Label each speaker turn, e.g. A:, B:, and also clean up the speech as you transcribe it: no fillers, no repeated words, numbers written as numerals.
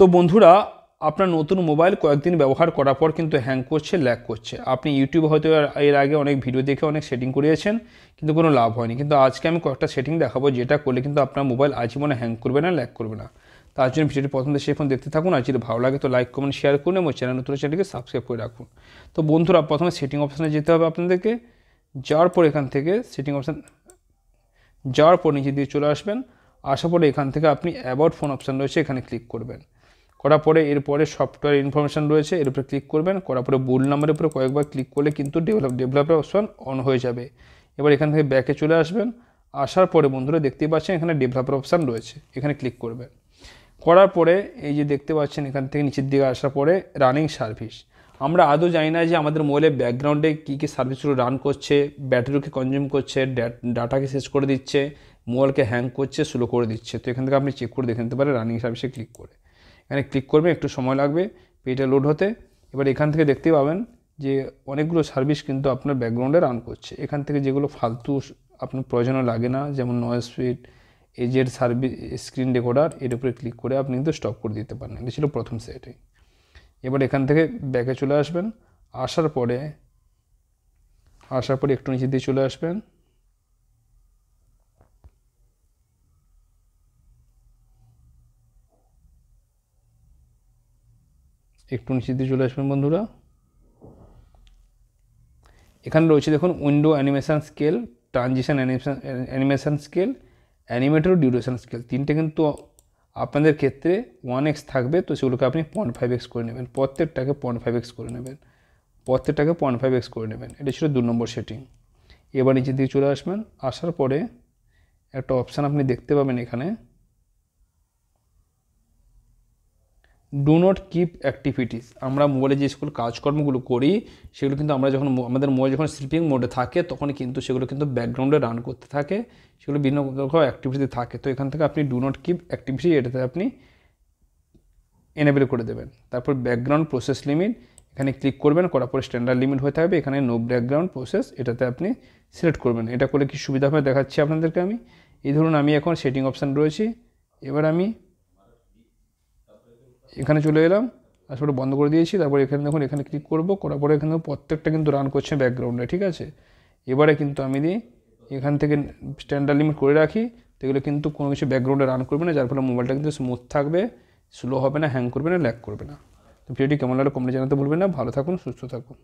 A: তো বন্ধুরা, আপনার নতুন মোবাইল কয়েকদিন ব্যবহার করার পর কিন্তু হ্যাং করছে, ল্যাগ করছে। আপনি ইউটিউবে হয়তো এর আগে অনেক ভিডিও দেখে অনেক সেটিং করিয়েছেন, কিন্তু কোনো লাভ হয়নি। কিন্তু আজকে আমি কয়েকটা সেটিং দেখাবো যেটা করলে কিন্তু আপনার মোবাইল আজীবনে হ্যাং করবে না, ল্যাগ করবে না। তার জন্য ভিডিওটি প্রথম থেকে শেষ পর্যন্ত দেখতে থাকুন। আর যদি ভালো লাগে তো লাইক কমেন্ট শেয়ার করুন এবং চ্যানেলটিকে সাবস্ক্রাইব করে রাখুন। তো বন্ধুরা, প্রথমে সেটিং অপশানে যেতে হবে আপনাদেরকে। যাওয়ার পর এখান থেকে সেটিং অপশান যাওয়ার পর নিচে দিয়ে চলে আসবেন। আসার পরে এখান থেকে আপনি অ্যাবাউট ফোন অপশান রয়েছে, এখানে ক্লিক করবেন। করার পরে এরপরে সফটওয়্যার ইনফরমেশান রয়েছে, এর উপরে ক্লিক করবেন। করার পরে বুল নাম্বারের উপরে কয়েকবার ক্লিক করলে কিন্তু ডেভেলপার অপশান অন হয়ে যাবে। এবার এখান থেকে ব্যাকে চলে আসবেন। আসার পরে বন্ধুরা দেখতেই পাচ্ছেন এখানে ডেভেলপার অপশান রয়েছে, এখানে ক্লিক করবেন। করার পরে এই যে দেখতে পাচ্ছেন এখান থেকে নিচের দিকে আসার পরে রানিং সার্ভিস। আমরা আদৌ জানি না যে আমাদের মোবাইলের ব্যাকগ্রাউন্ডে কী কী সার্ভিসগুলো রান করছে, ব্যাটারিকে কনজিউম করছে, ডাটাকে শেষ করে দিচ্ছে, মোবাইলকে হ্যাং করছে, স্লো করে দিচ্ছে। তো এখান থেকে আপনি চেক করে দেখে নিতে পারেন রানিং সার্ভিসে ক্লিক করে। এখানে ক্লিক করবেন, একটু সময় লাগবে পেজটা লোড হতে। এবার এখান থেকে দেখতে পাবেন যে অনেকগুলো সার্ভিস কিন্তু আপনার ব্যাকগ্রাউন্ডে রান করছে। এখান থেকে যেগুলো ফালতু আপনার প্রয়োজনে লাগে না, যেমন নয়েজ ফিট, এজের সার্ভিস, স্ক্রিন রেকর্ডার, এর উপরে ক্লিক করে আপনি কিন্তু স্টপ করে দিতে পারেন। এটা ছিল প্রথম সেটিং। এবার এখান থেকে ব্যাকে চলে আসবেন। আসার পরে একটু নিচে দিয়ে চলে আসবেন। একটু নিচে দিয়ে চলে আসবেন বন্ধুরা। এখানে রয়েছে দেখুন window animation scale, transition animation scale, animator duration scale. তিনটে কিন্তু আপনাদের ক্ষেত্রে 1x থাকবে, তো সেগুলোকে আপনি 0.5x করে নেবেন। প্রত্যেকটাকে 0.5x করে নেবেন। এটা ছিল 2 নম্বর সেটিং। এবার নিচে দিয়ে চলে আসবেন। আসার পরে একটা অপশান আপনি দেখতে পাবেন এখানে, ডু নট কিপ অ্যাক্টিভিটিস। আমরা মোবাইলে যে সকল কাজকর্মগুলো করি সেগুলো কিন্তু আমরা যখন আমাদের মোবাইল যখন স্লিপিং মোডে থাকে তখন কিন্তু সেগুলো কিন্তু ব্যাকগ্রাউন্ডে রান করতে থাকে, সেগুলো বিভিন্ন রকম অ্যাক্টিভিটি থাকে। তো এখান থেকে আপনি ডু নট কিপ অ্যাক্টিভিটি এটাতে আপনি এনেবেল করে দেবেন। তারপর ব্যাকগ্রাউন্ড প্রসেস লিমিট, এখানে ক্লিক করবেন। করার পরে স্ট্যান্ডার্ড লিমিট হয়ে থাকবে, এখানে নো ব্যাকগ্রাউন্ড প্রসেস এটাতে আপনি সিলেক্ট করবেন। এটা করলে কি সুবিধা হবে দেখাচ্ছি আপনাদেরকে আমি। এই ধরুন আমি এখন সেটিং অপশান রয়েছি। এবার আমি এখানে চলে এলাম, আসলে বন্ধ করে দিয়েছি। তারপর এখানে দেখুন এখানে ক্লিক করব। করার পরে এখানে প্রত্যেকটা কিন্তু রান করছে ব্যাকগ্রাউন্ডে, ঠিক আছে। এবারে কিন্তু আমি এখান থেকে স্ট্যান্ডার্ড লিমিট করে রাখি, তো এগুলো কিন্তু কোনো কিছু ব্যাকগ্রাউন্ডে রান করবে না, যার ফলে মোবাইলটা কিন্তু স্মুথ থাকবে, স্লো হবে না, হ্যাং করবে না, ল্যাগ করবে না। তো ভিডিওটি কেমন লাগলো কমেন্টে জানাতে ভুলবেন না। ভালো থাকুন, সুস্থ থাকুন।